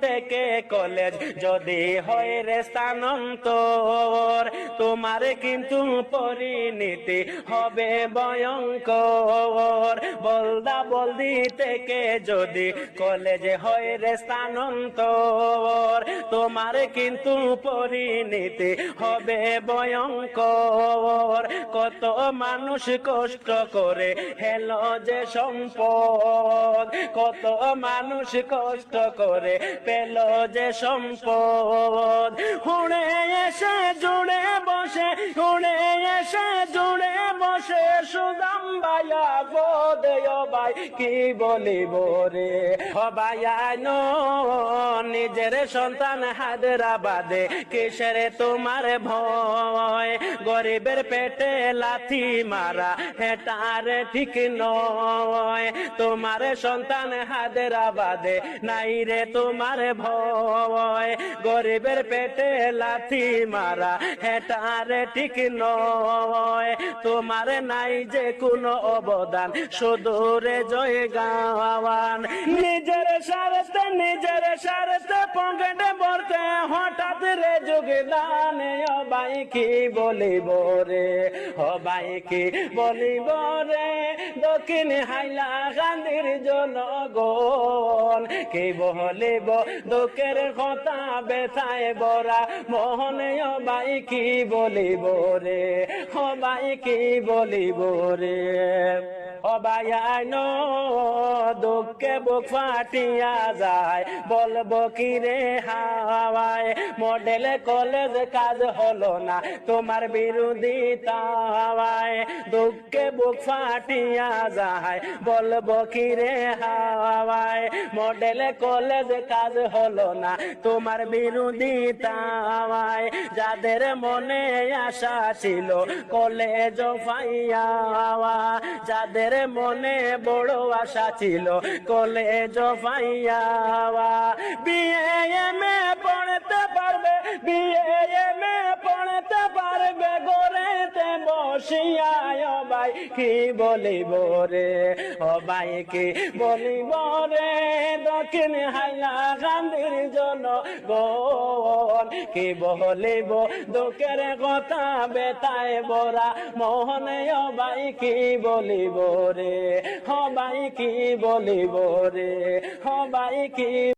থেকে কলেজ যদি হয় রে স্থানান্তর, তোমার কিন্তু পরিণতি হবে ভয়ঙ্কর। বলদা বলদি থেকে যদি কলেজ হয় রে স্থানান্তর, তোমার কিন্তু পরিণতি হবে ভয়ঙ্কর। কত মানুষ কষ্ট করে হেলো যে সম্পদ, কত মানুষ কষ্ট করে পেল যে সম্পদ। হুড়ে এসে জুড়ে বসে, হুড়ে এসে জুড়ে বসে সুদাম ভাইয়া বোধেয় ভাই কি বলিব রে। হবায়ান নিজের সন্তান হায়দ্রাবাদে, কিসের তোমার ভয়? গরিবের পেটে লাথি মারা হেটার ঠিক নয়। তোমার সন্তান হায়দ্রাবাদে নাই রে তোমার ভয়। গরিবের পেটে লাথি মারা হেটার ঠিক নয়। তোমার নাই যে কোনো অবদান, শুধু রে জয় গাওয়ান। নিজের স্বার্থে নিজের স্বার্থে পকেটে ভরতে হঠাৎ রে যোগদান। ও ভাই কি বলিব রে, ও ভাই কি বলিব রে। দক্ষিণ হাইলাকান্দির জনগণ কি বলিব দুঃখের কথা, ব্যথায় ভরা মনে। ও ভাই কি বলিব রে, ও ভাই কি বলিব রে। ও ভাইয়ান দুঃখে বুক ফাটিয়া যায়, বলবো কি রে হাওয়ায়। মডেল কলেজ কাজ হলো না তোমার বিরোধিতায়। দুঃখে বুক ফাটিয়া যায়, বলবো কি রে হাওয়ায়। মডেল কলেজ কাজ হলো না তোমার বিরোধিতায়। যাদের মনে আশা ছিল কলেজ পাইয়া, যাদের মনে বড় আশা ছিল কলেজ পাইয়া। বিএমএ পড়তে পারবে, বিএমএ পড়তে পারবে গড়েতে বসিয়া। ও ভাই কি বলিব রে, ও ভাই কি বলিব রে। দক্ষিণ হাইলাকান্দির জনগণ কি বলিব দুঃখের কথা, ব্যথায় ভরা মোহনে। ও ভাই কি বলিব রে, ও ভাই কি বলিব রে, ও ভাই কি